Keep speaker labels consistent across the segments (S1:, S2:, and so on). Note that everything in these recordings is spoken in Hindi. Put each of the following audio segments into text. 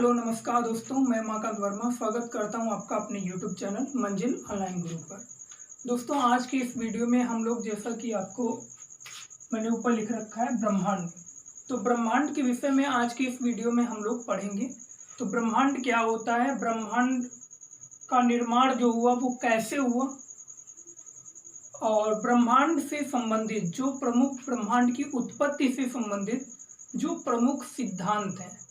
S1: हेलो नमस्कार दोस्तों, मैं उमाकांत वर्मा स्वागत करता हूं आपका अपने यूट्यूब चैनल मंजिल ऑनलाइन गुरु पर। दोस्तों, आज की इस वीडियो में हम लोग, जैसा कि आपको मैंने ऊपर लिख रखा है, ब्रह्मांड। तो ब्रह्मांड के विषय में आज की इस वीडियो में हम लोग पढ़ेंगे। तो ब्रह्मांड क्या होता है, ब्रह्मांड का निर्माण जो हुआ वो कैसे हुआ, और ब्रह्मांड से संबंधित जो प्रमुख, ब्रह्मांड की उत्पत्ति से संबंधित जो प्रमुख सिद्धांत हैं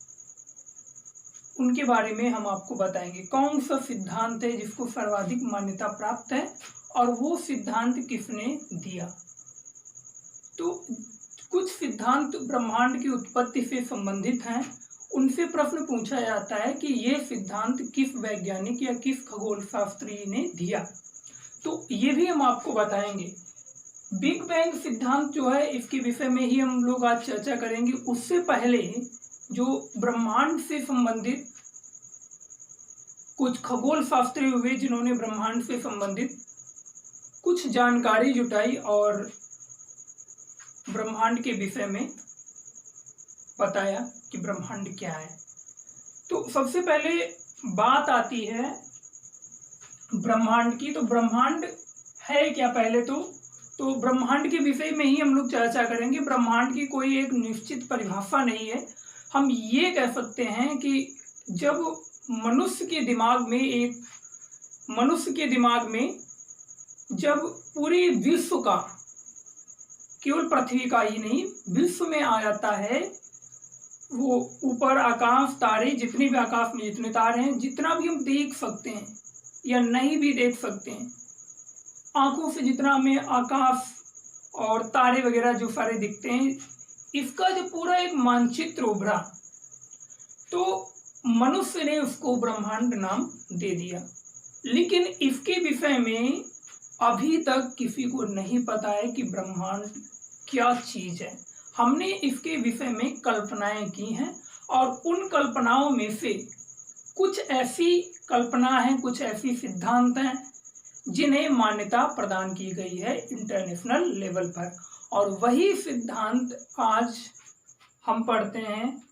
S1: उनके बारे में हम आपको बताएंगे। कौन सा सिद्धांत है जिसको सर्वाधिक मान्यता प्राप्त है और वो सिद्धांत किसने दिया। तो कुछ सिद्धांत ब्रह्मांड की उत्पत्ति से संबंधित हैं। उनसे प्रश्न पूछा जाता है कि ये सिद्धांत किस वैज्ञानिक या किस खगोल शास्त्री ने दिया। तो ये भी हम आपको बताएंगे। बिग बैंग सिद्धांत जो है, इसके विषय में ही हम लोग आज चर्चा करेंगे। उससे पहले जो ब्रह्मांड से संबंधित कुछ खगोल शास्त्री हुए जिन्होंने ब्रह्मांड से संबंधित कुछ जानकारी जुटाई और ब्रह्मांड के विषय में बताया कि ब्रह्मांड क्या है। तो सबसे पहले बात आती है ब्रह्मांड की। तो ब्रह्मांड है क्या, पहले तो ब्रह्मांड के विषय में ही हम लोग चर्चा करेंगे। ब्रह्मांड की कोई एक निश्चित परिभाषा नहीं है। हम ये कह सकते हैं कि जब मनुष्य के दिमाग में जब पूरी विश्व का, केवल पृथ्वी का ही नहीं, विश्व में आ जाता है, वो ऊपर आकाश, तारे, जितने भी आकाश में जितने तारे हैं, जितना भी हम देख सकते हैं या नहीं भी देख सकते हैं, आंखों से जितना हमें आकाश और तारे वगैरह जो सारे दिखते हैं, इसका जो पूरा एक मानचित्र उभरा, तो मनुष्य ने उसको ब्रह्मांड नाम दे दिया। लेकिन इसके विषय में अभी तक किसी को नहीं पता है कि ब्रह्मांड क्या चीज है। हमने इसके विषय में कल्पनाएं की हैं और उन कल्पनाओं में से कुछ ऐसी कल्पना है, कुछ ऐसी सिद्धांत हैं जिन्हें मान्यता प्रदान की गई है इंटरनेशनल लेवल पर, और वही सिद्धांत आज हम पढ़ते हैं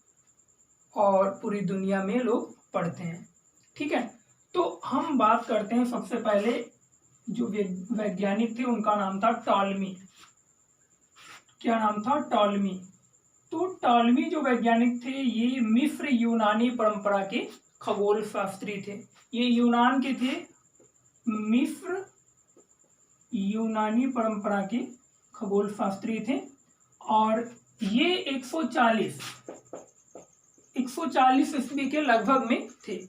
S1: और पूरी दुनिया में लोग पढ़ते हैं। ठीक है, तो हम बात करते हैं। सबसे पहले जो वैज्ञानिक थे उनका नाम था टॉलमी। क्या नाम था? टॉलमी। तो टॉलमी जो वैज्ञानिक थे, ये मिस्र यूनानी परंपरा के खगोल शास्त्री थे। ये यूनान के थे, मिस्र यूनानी परंपरा के खगोल शास्त्री थे, और ये 140 ईस्वी के लगभग में थे।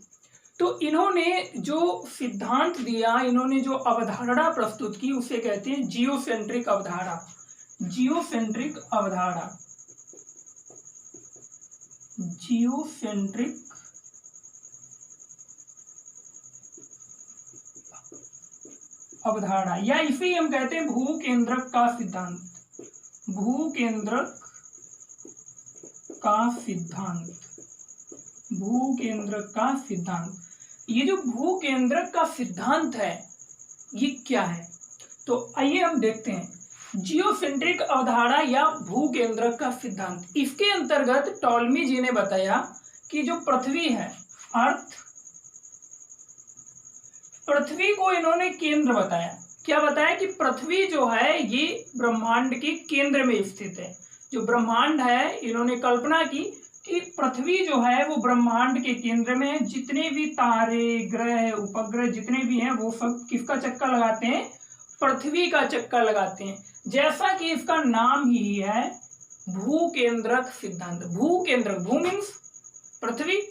S1: तो इन्होंने जो सिद्धांत दिया, इन्होंने जो अवधारणा प्रस्तुत की, उसे कहते हैं जियोसेंट्रिक अवधारणा। जियोसेंट्रिक अवधारणा, जियोसेंट्रिक अवधारणा, या इसे हम कहते हैं भूकेंद्रक का सिद्धांत। भूकेंद्रक का सिद्धांत, भूकेंद्रक का सिद्धांत। ये जो भूकेंद्रक का सिद्धांत है, ये क्या है? तो आइए हम देखते हैं। जियोसेंट्रिक अवधारणा या भूकेंद्रक का सिद्धांत, इसके अंतर्गत टॉलमी जी ने बताया कि जो पृथ्वी है, अर्थ, पृथ्वी को इन्होंने केंद्र बताया। क्या बताया? कि पृथ्वी जो है ये ब्रह्मांड के केंद्र में स्थित है। जो ब्रह्मांड है, इन्होंने कल्पना की कि पृथ्वी जो है वो ब्रह्मांड के केंद्र में है। जितने भी तारे, ग्रह, उपग्रह जितने भी हैं, वो सब किसका चक्कर लगाते हैं? पृथ्वी का चक्कर लगाते हैं। जैसा कि इसका नाम ही है भूकेंद्रक सिद्धांत। भूकेंद्रक, भू मीन्स पृथ्वी,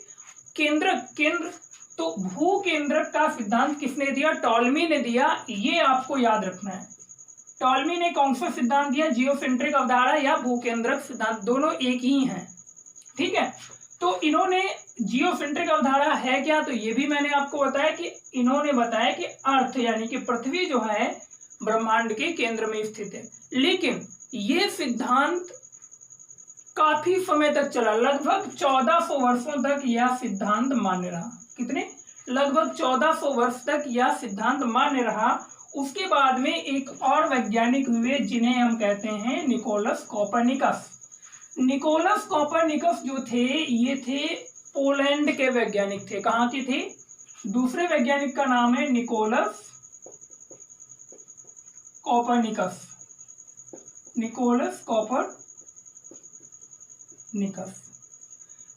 S1: केंद्रक केंद्र। तो भूकेंद्रक का सिद्धांत किसने दिया? टॉलमी ने दिया। ये आपको याद रखना है। टॉलमी ने कौन सा सिद्धांत दिया? जियोसेंट्रिक अवधारणा या भूकेंद्रक सिद्धांत, दोनों एक ही हैं। ठीक है, तो इन्होंने जियोसेंट्रिक अवधारणा है क्या, तो ये भी मैंने आपको बताया कि इन्होंने बताया कि अर्थ यानी कि पृथ्वी जो है ब्रह्मांड के केंद्र में स्थित है। लेकिन ये सिद्धांत काफी समय तक चला, लगभग 1400 वर्षों तक यह सिद्धांत मान्य रहा। कितने? लगभग 1400 वर्ष तक यह सिद्धांत मान्य रहा। उसके बाद में एक और वैज्ञानिक हुए जिन्हें हम कहते हैं निकोलस कोपरनिकस। निकोलस कोपरनिकस जो थे, ये थे पोलैंड के वैज्ञानिक थे। कहाँ के थे? दूसरे वैज्ञानिक का नाम है Nicholas Copernicus. Nicholas Copernicus.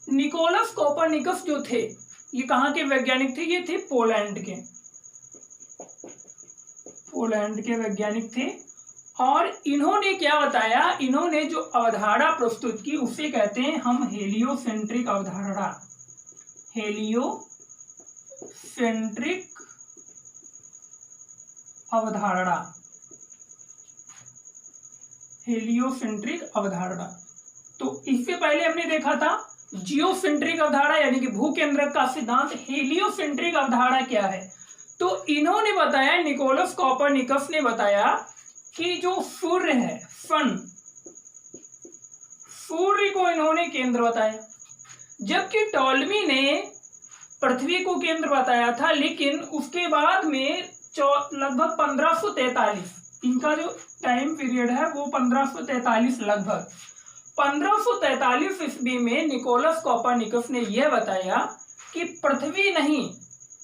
S1: Nicholas Copernicus जो थे ये कहाँ के वैज्ञानिक थे? ये थे पोलैंड के वैज्ञानिक थे। और इन्होंने क्या बताया? इन्होंने जो अवधारणा प्रस्तुत की उसे कहते हैं हम हेलियोसेंट्रिक अवधारणा। हेलियोसेंट्रिक अवधारणा। हेलियोसेंट्रिक अवधारणा। तो इससे पहले हमने देखा था जियोसेंट्रिक अवधारणा यानी कि भूकेंद्रक का सिद्धांत। हेलियोसेंट्रिक अवधारणा क्या है? तो इन्होंने बताया, निकोलस कोपरनिकस ने बताया कि जो सूर्य है, सन, सूर्य को इन्होंने केंद्र बताया, जबकि टॉलमी ने पृथ्वी को केंद्र बताया था। लेकिन उसके बाद में लगभग 1543, इनका जो टाइम पीरियड है वो 1543, लगभग 1543 ईस्वी में निकोलस कोपरनिकस ने यह बताया कि पृथ्वी नहीं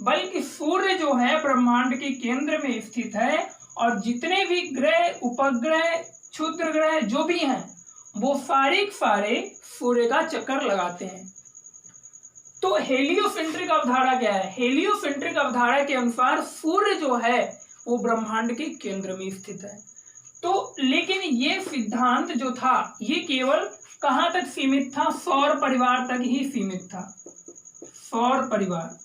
S1: बल्कि सूर्य जो है ब्रह्मांड के केंद्र में स्थित है और जितने भी ग्रह, उपग्रह, क्षुद्र ग्रह जो भी हैं वो सारे सूर्य का चक्कर लगाते हैं। तो हेलियोसेंट्रिक अवधारणा क्या है? हेलियोसेंट्रिक अवधारणा के अनुसार सूर्य जो है वो ब्रह्मांड के केंद्र में स्थित है। तो लेकिन ये सिद्धांत जो था ये केवल कहां तक सीमित था? सौर परिवार तक ही सीमित था। सौर परिवार,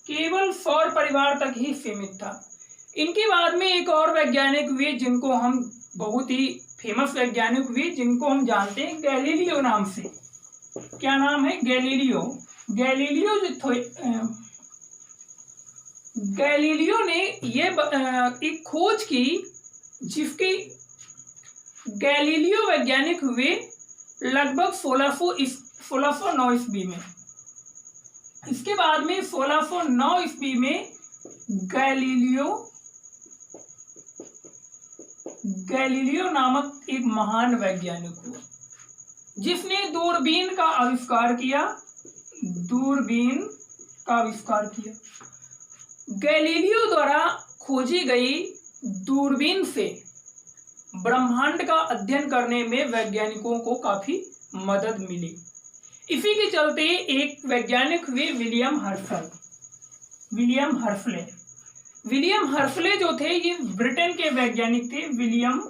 S1: केवल सौर परिवार तक ही सीमित था। इनके बाद में एक और वैज्ञानिक हुए जिनको हम, बहुत ही फेमस वैज्ञानिक हुए जिनको हम जानते हैं गैलीलियो नाम से। क्या नाम है? गैलीलियो। गैलीलियो ने ये एक खोज की जिसकी गैलीलियो वैज्ञानिक हुए लगभग 1609 ईस्वी में। इसके बाद में 1609 ईस्वी में गैलीलियो नामक एक महान वैज्ञानिक हुआ जिसने दूरबीन का आविष्कार किया। गैलीलियो द्वारा खोजी गई दूरबीन से ब्रह्मांड का अध्ययन करने में वैज्ञानिकों को काफी मदद मिली। इसी के चलते एक वैज्ञानिक हुए विलियम हर्शले जो थे ये ब्रिटेन के वैज्ञानिक थे। विलियम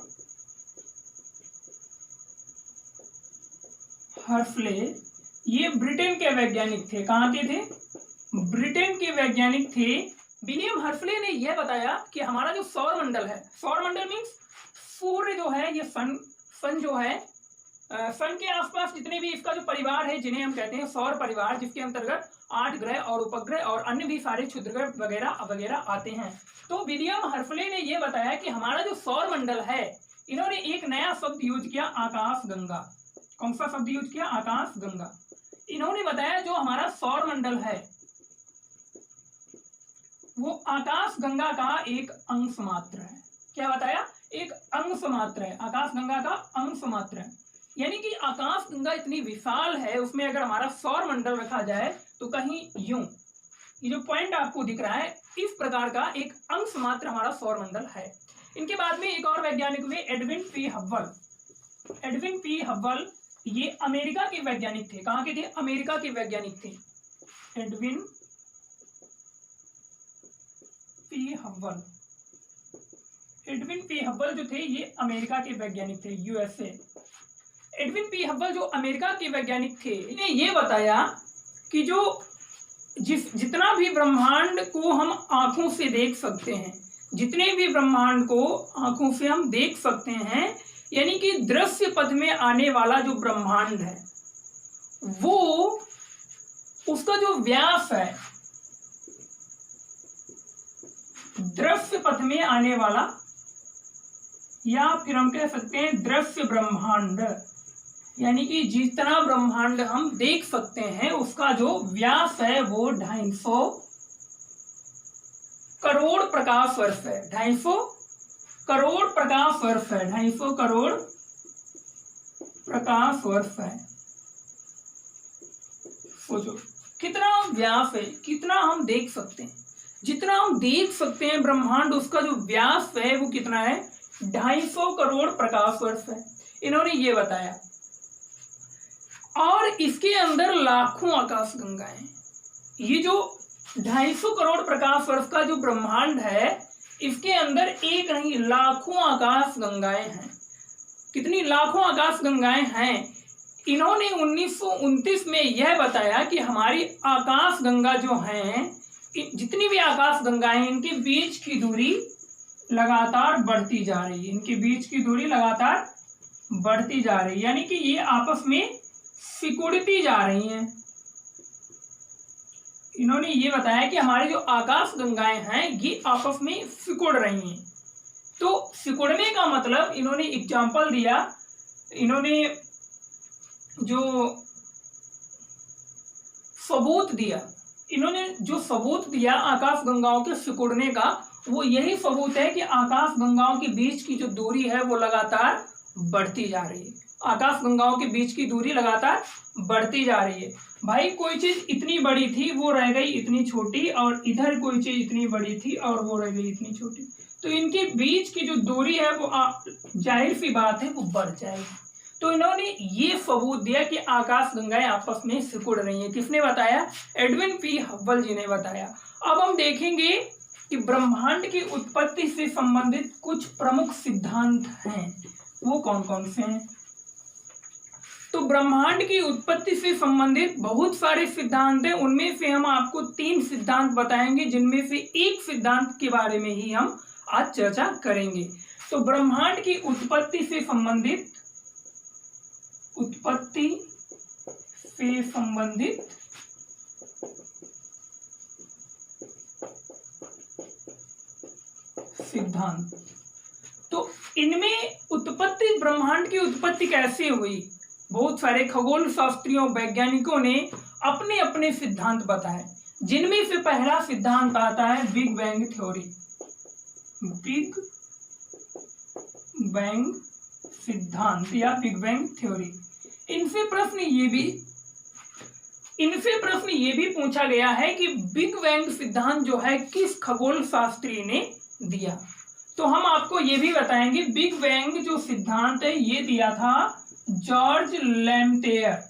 S1: हर्शले ये ब्रिटेन के वैज्ञानिक थे। कहाँ के थे? ब्रिटेन के वैज्ञानिक थे। विलियम हर्शले ने यह बताया कि हमारा जो सौर मंडल है, सौर मंडल मीन्स सूर्य जो है, ये सन जो है, सन के आसपास जितने भी इसका जो परिवार है जिन्हें हम कहते हैं सौर परिवार, जिसके अंतर्गत 8 ग्रह और उपग्रह और अन्य भी सारे क्षुद्र ग्रह वगैरह आते हैं। तो विलियम हर्शले ने यह बताया कि हमारा जो सौर मंडल है, इन्होंने एक नया शब्द यूज किया, आकाशगंगा। कौन सा शब्द यूज किया? आकाशगंगा। इन्होंने बताया जो हमारा सौर मंडल है वो आकाशगंगा का एक अंश मात्र है। क्या बताया? एक अंश मात्र है, आकाशगंगा का अंश मात्र है। यानी कि आकाशगंगा इतनी विशाल है, उसमें अगर हमारा सौर मंडल रखा जाए तो कहीं यूं, ये जो पॉइंट आपको दिख रहा है, इस प्रकार का एक अंश मात्र हमारा सौर मंडल है। इनके बाद में एक और वैज्ञानिक हुए एडविन पी हब्बल। ये अमेरिका के वैज्ञानिक थे। कहाँ के थे? अमेरिका के वैज्ञानिक थे। एडविन पी हब्बल जो थे ये अमेरिका के वैज्ञानिक थे, यूएसए। एडविन पी हब्बल जो अमेरिका के वैज्ञानिक थे, इन्हें ये बताया कि जो जितना भी ब्रह्मांड को हम आंखों से देख सकते हैं, जितने भी ब्रह्मांड को आंखों से हम देख सकते हैं, यानी कि दृश्य पथ में आने वाला जो ब्रह्मांड है वो, उसका जो व्यास है, दृश्य पथ में आने वाला, या फिर हम कह सकते हैं दृश्य ब्रह्मांड, यानी कि जितना ब्रह्मांड हम देख सकते हैं उसका जो व्यास है वो 250 करोड़ प्रकाश वर्ष है। 250 करोड़ प्रकाश वर्ष है। 250 करोड़ प्रकाश वर्ष है। सोचो कितना व्यास है, कितना हम देख सकते हैं, जितना हम देख सकते हैं ब्रह्मांड, उसका जो व्यास है वो कितना है, 250 करोड़ प्रकाश वर्ष है, इन्होंने ये बताया। और इसके अंदर लाखों आकाश गंगाएं, ये जो 250 करोड़ प्रकाश वर्ष का जो ब्रह्मांड है, इसके अंदर एक नहीं लाखों आकाश गंगाएं हैं। कितनी लाखों आकाश गंगाएं हैं। इन्होंने 1929 में यह बताया कि हमारी आकाश गंगा जो हैं, जितनी भी आकाश गंगाएं, इनके बीच की दूरी लगातार बढ़ती जा रही है, इनके बीच की दूरी लगातार बढ़ती जा रही है, यानी कि ये आपस में सिकुड़ती जा रही हैं। इन्होंने ये बताया कि हमारी जो आकाश गंगाएं हैं ये आपस में सिकुड़ रही हैं। तो सिकुड़ने का मतलब इन्होंने एग्जाम्पल दिया, इन्होंने जो सबूत दिया, इन्होंने जो सबूत दिया आकाश गंगाओं के सिकुड़ने का, वो यही सबूत है कि आकाश गंगाओं के बीच की जो दूरी है वो लगातार बढ़ती जा रही है। आकाश गंगाओं के बीच की दूरी लगातार बढ़ती जा रही है। भाई कोई चीज इतनी बड़ी थी वो रह गई इतनी छोटी, और इधर कोई चीज इतनी बड़ी थी और वो रह गई इतनी छोटी, तो इनके बीच की जो दूरी है वो जाहिर सी बात है वो बढ़ जाएगी। तो इन्होंने ये सबूत दिया कि आकाश गंगाएं आपस में सिकुड़ रही हैं। किसने बताया? एडविन पी हब्बल जी ने बताया। अब हम देखेंगे कि ब्रह्मांड की उत्पत्ति से संबंधित कुछ प्रमुख सिद्धांत हैं, वो कौन कौन से हैं। तो ब्रह्मांड की उत्पत्ति से संबंधित बहुत सारे सिद्धांत हैं, उनमें से हम आपको 3 सिद्धांत बताएंगे, जिनमें से एक सिद्धांत के बारे में ही हम आज चर्चा करेंगे। तो ब्रह्मांड की उत्पत्ति से संबंधित सिद्धांत। तो इनमें उत्पत्ति, ब्रह्मांड की उत्पत्ति कैसे हुई, बहुत सारे खगोल शास्त्रियों, वैज्ञानिकों ने अपने अपने सिद्धांत बताए, जिनमें से पहला सिद्धांत आता है big bang theory. Big bang सिद्धांत या बिग बैंग थ्योरी। इनसे प्रश्न ये भी पूछा गया है कि बिग बैंग सिद्धांत जो है किस खगोल शास्त्री ने दिया। तो हम आपको ये भी बताएंगे, बिग बैंग जो सिद्धांत है ये दिया था जॉर्ज लेमेतेयर।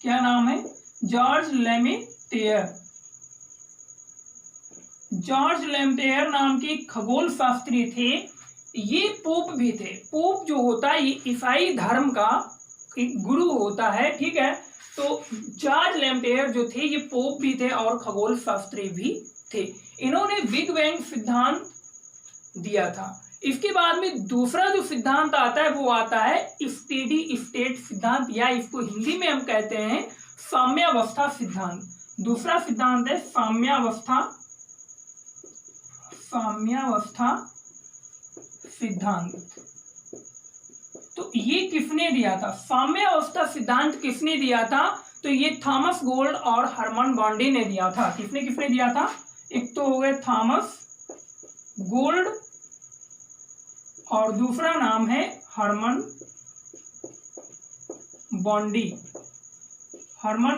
S1: क्या नाम है? जॉर्ज लेमेतेयर। जॉर्ज लेमेतेयर नाम के खगोल शास्त्री थे। ये पोप भी थे। पोप जो होता है ये ईसाई धर्म का एक गुरु होता है, ठीक है। तो जॉर्ज लेमेतेयर जो थे ये पोप भी थे और खगोल शास्त्री भी थे। इन्होंने बिग बैंग सिद्धांत दिया था। इसके बाद में दूसरा जो सिद्धांत आता है वो आता है स्टेडी स्टेट सिद्धांत, या इसको हिंदी में हम कहते हैं साम्यावस्था सिद्धांत। दूसरा सिद्धांत है साम्यावस्था सिद्धांत। तो ये किसने दिया था? साम्यावस्था सिद्धांत किसने दिया था? तो ये थॉमस गोल्ड और हरमन बॉन्डी ने दिया था। किसने दिया था? एक तो हो गए थॉमस गोल्ड और दूसरा नाम है हरमन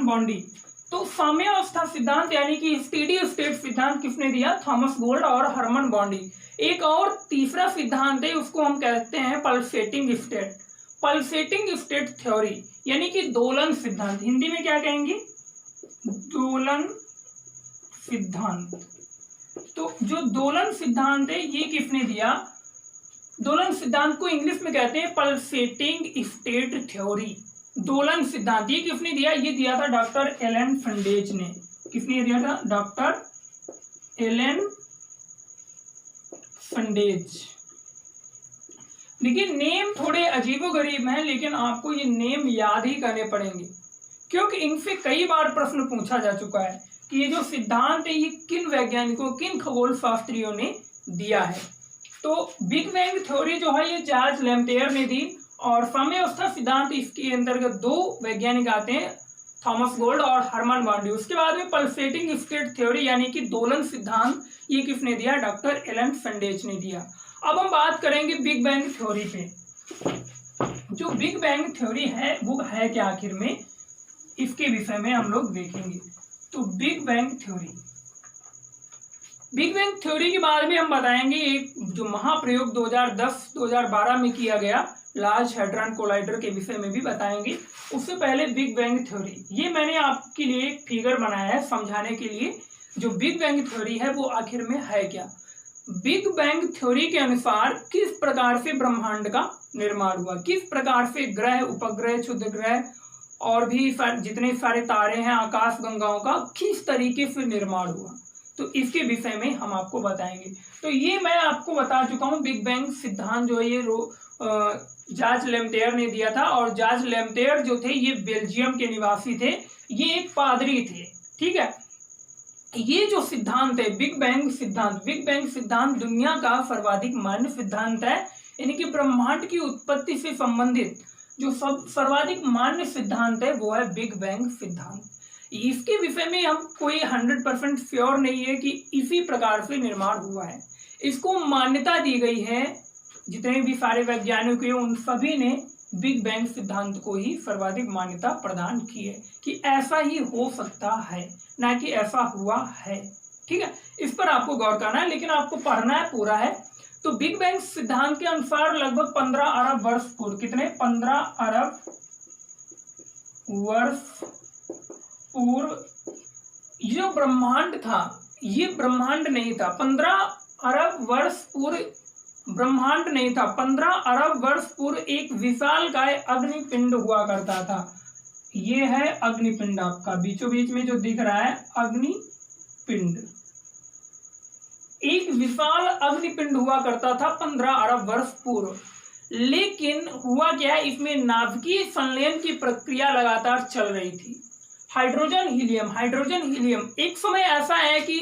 S1: बॉन्डी। तो साम्यावस्था सिद्धांत यानी कि स्टेडी स्टेट सिद्धांत किसने दिया? थॉमस गोल्ड और हरमन बॉन्डी। एक और तीसरा सिद्धांत है, उसको हम कहते हैं पल्सेटिंग स्टेट थ्योरी, यानी कि दोलन सिद्धांत। हिंदी में क्या कहेंगे? दोलन सिद्धांत। तो जो दोलन सिद्धांत है ये किसने दिया? दोलन सिद्धांत को इंग्लिश में कहते हैं पल्सेटिंग स्टेट थ्योरी। दोलन सिद्धांत ये किसने दिया? ये दिया था डॉक्टर एलन फंडेज ने। किसने दिया था? डॉक्टर एलन फंडेज। देखिए नेम थोड़े अजीबोगरीब हैं, लेकिन आपको ये नेम याद ही करने पड़ेंगे, क्योंकि इनसे कई बार प्रश्न पूछा जा चुका है कि ये जो सिद्धांत है ये किन वैज्ञानिकों, किन खगोल शास्त्रियों ने दिया है। तो बिग बैंग थ्योरी जो है ये जॉर्ज लेमेतेयर ने दी, और साम्यावस्था सिद्धांत इसके अंतर्गत 2 वैज्ञानिक आते हैं, थॉमस गोल्ड और हरमन बॉन्डी। उसके बाद में पल्सेटिंग स्टेट थ्योरी यानी कि दोलन सिद्धांत ये किसने दिया? डॉक्टर एलन फंडेज ने दिया। अब हम बात करेंगे बिग बैंग थ्योरी पे। जो बिग बैंग थ्योरी है वो है क्या आखिर में? इसके विषय में हम लोग देखेंगे। तो big bang theory, big bang theory के बारे में हम बताएंगे एक जो महाप्रयोग 2010-2012 में किया गया लार्ज हैड्रॉन कोलाइडर के विषय में भी बताएंगे। उससे पहले बिग बैंग थ्योरी, ये मैंने आपके लिए एक फिगर बनाया है समझाने के लिए जो बिग बैंग थ्योरी है वो आखिर में है क्या। बिग बैंग थ्योरी के अनुसार किस प्रकार से ब्रह्मांड का निर्माण हुआ, किस प्रकार से ग्रह, उपग्रह, क्षुद्र ग्रह और भी जितने सारे तारे हैं, आकाश गंगाओं का किस तरीके से निर्माण हुआ, तो इसके विषय में हम आपको बताएंगे। तो ये मैं आपको बता चुका हूँ, बिग बैंग सिद्धांत जो है ये जार्ज लेमैत्रे ने दिया था, और जार्ज लेमैत्रे जो थे ये बेल्जियम के निवासी थे, ये एक पादरी थे, ठीक है। ये जो सिद्धांत है बिग बैंग सिद्धांत दुनिया का सर्वाधिक मान्य सिद्धांत है, यानी कि ब्रह्मांड की उत्पत्ति से संबंधित जो सर्वाधिक मान्य सिद्धांत है वो है बिग बैंग सिद्धांत। इसके विषय में हम कोई 100% श्योर नहीं है कि इसी प्रकार से निर्माण हुआ है, इसको मान्यता दी गई है। जितने भी सारे वैज्ञानिक हैं उन सभी ने बिग बैंग सिद्धांत को ही सर्वाधिक मान्यता प्रदान की है कि ऐसा ही हो सकता है, ना कि ऐसा हुआ है, ठीक है। इस पर आपको गौर करना है, लेकिन आपको पढ़ना है पूरा है। तो बिग बैंग सिद्धांत के अनुसार लगभग 15 अरब वर्ष पूर्व, कितने 15 अरब वर्ष पूर्व जो ब्रह्मांड था ये ब्रह्मांड नहीं था। 15 अरब वर्ष पूर्व ब्रह्मांड नहीं था। 15 अरब वर्ष पूर्व एक विशालकाय अग्निपिंड हुआ करता था। ये है अग्निपिंड, आपका बीचों बीच में जो दिख रहा है अग्निपिंड, एक विशाल अग्निपिंड हुआ करता था 15 अरब वर्ष पूर्व। लेकिन हुआ क्या है, इसमें नाभिकीय संलयन की प्रक्रिया लगातार चल रही थी। हाइड्रोजन हीलियम एक समय ऐसा है कि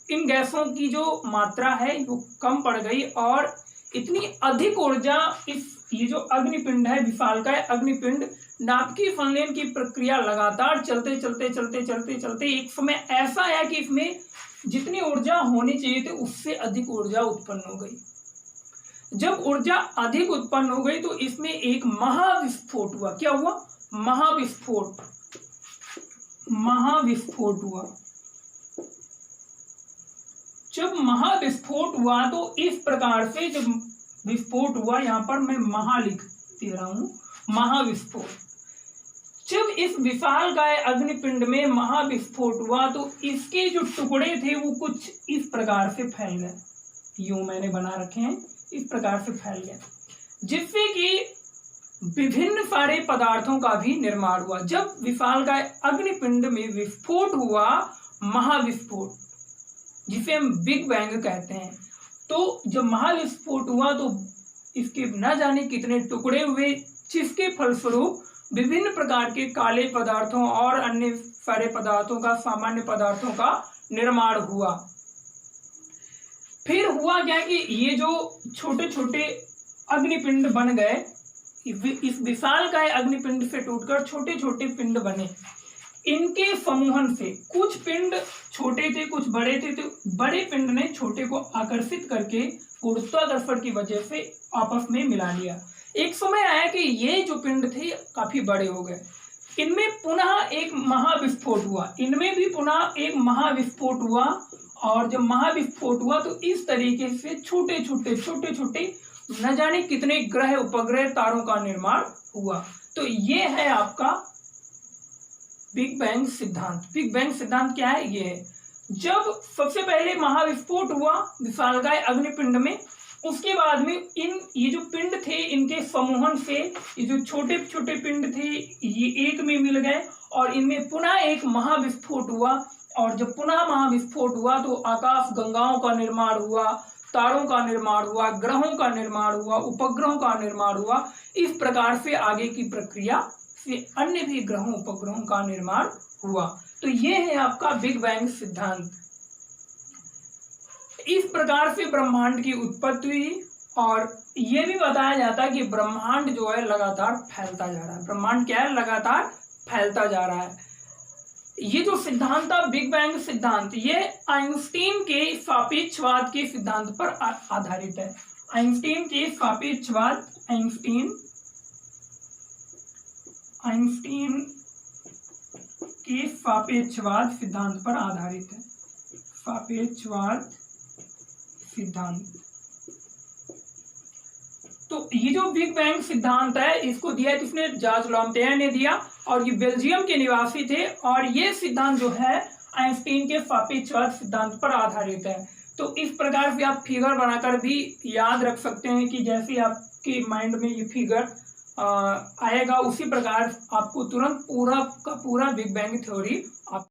S1: इन गैसों की जो मात्रा है वो कम पड़ गई और इतनी अधिक ऊर्जा ये जो अग्निपिंड है विशालकाय अग्निपिंड, नाभिकीय संलयन की प्रक्रिया लगातार चलते एक समय ऐसा है कि इसमें जितनी ऊर्जा होनी चाहिए थी उससे अधिक ऊर्जा उत्पन्न हो गई। जब ऊर्जा अधिक उत्पन्न हो गई तो इसमें एक महाविस्फोट हुआ। क्या हुआ? महाविस्फोट हुआ। जब महाविस्फोट हुआ तो इस प्रकार से जब विस्फोट हुआ, यहां पर मैं महा लिख दे रहा हूं, महाविस्फोट। जब इस विशालकाय अग्निपिंड में महाविस्फोट हुआ तो इसके जो टुकड़े थे वो कुछ इस प्रकार से फैल गए, यूं मैंने बना रखे हैं, इस प्रकार से फैल गए, जिससे कि विभिन्न सारे पदार्थों का भी निर्माण हुआ। जब विशालकाय अग्निपिंड में विस्फोट हुआ, महाविस्फोट, जिसे हम बिग बैंग कहते हैं, तो जब महाविस्फोट हुआ तो इसके न जाने कितने टुकड़े हुए, जिसके फलस्वरूप विभिन्न प्रकार के काले पदार्थों और अन्य सारे पदार्थों का, सामान्य पदार्थों का निर्माण हुआ। फिर हुआ क्या कि ये जो छोटे छोटे अग्निपिंड बन गए, इस विशालकाय अग्निपिंड से टूटकर छोटे छोटे पिंड बने। इनके समूहन से कुछ पिंड छोटे थे, कुछ बड़े थे, तो बड़े पिंड ने छोटे को आकर्षित करके गुरुत्वाकर्षण की वजह से आपस में मिला लिया। एक समय आया कि ये जो पिंड थे काफी बड़े हो गए, इनमें पुनः एक महाविस्फोट हुआ, इनमें भी पुनः एक महाविस्फोट हुआ, और जब महाविस्फोट हुआ तो इस तरीके से छोटे छोटे न जाने कितने ग्रह, उपग्रह, तारों का निर्माण हुआ। तो ये है आपका बिग बैंग सिद्धांत। बिग बैंग सिद्धांत क्या है? ये है जब सबसे पहले महाविस्फोट हुआ विशालकाय अग्निपिंड में, उसके बाद में ये जो पिंड थे इनके समूहन से ये जो छोटे छोटे पिंड थे ये एक में मिल गए और इनमें पुनः एक महाविस्फोट हुआ। और जब पुनः महाविस्फोट हुआ तो आकाश गंगाओं का निर्माण हुआ, तारों का निर्माण हुआ, ग्रहों का निर्माण हुआ, उपग्रहों का निर्माण हुआ। इस प्रकार से आगे की प्रक्रिया से अन्य भी ग्रहों, उपग्रहों का निर्माण हुआ। तो ये है आपका बिग बैंग सिद्धांत। इस प्रकार से ब्रह्मांड की उत्पत्ति हुई, और ये भी बताया जाता है कि ब्रह्मांड जो है लगातार फैलता जा रहा है। ब्रह्मांड क्या है? लगातार फैलता जा रहा है। ये जो सिद्धांत था बिग बैंग सिद्धांत, ये आइंस्टीन के सापेक्षवाद के सिद्धांत पर आधारित है। आइंस्टीन के सापेक्षवाद, आइंस्टीन के सापेक्षवाद सिद्धांत पर आधारित है। सापेक्षवाद सिद्धांत। तो ये जो बिग बैंग सिद्धांत है इसको दिया है किसने? जॉर्ज लॉम्पेयर ने दिया, और ये बेल्जियम के निवासी थे, और ये सिद्धांत जो है आइंस्टीन के सापेक्षवाद सिद्धांत पर आधारित है। तो इस प्रकार से आप फिगर बनाकर भी याद रख सकते हैं कि जैसे आपके माइंड में ये फिगर आएगा उसी प्रकार आपको तुरंत पूरा का पूरा बिग बैंग थ्योरी आप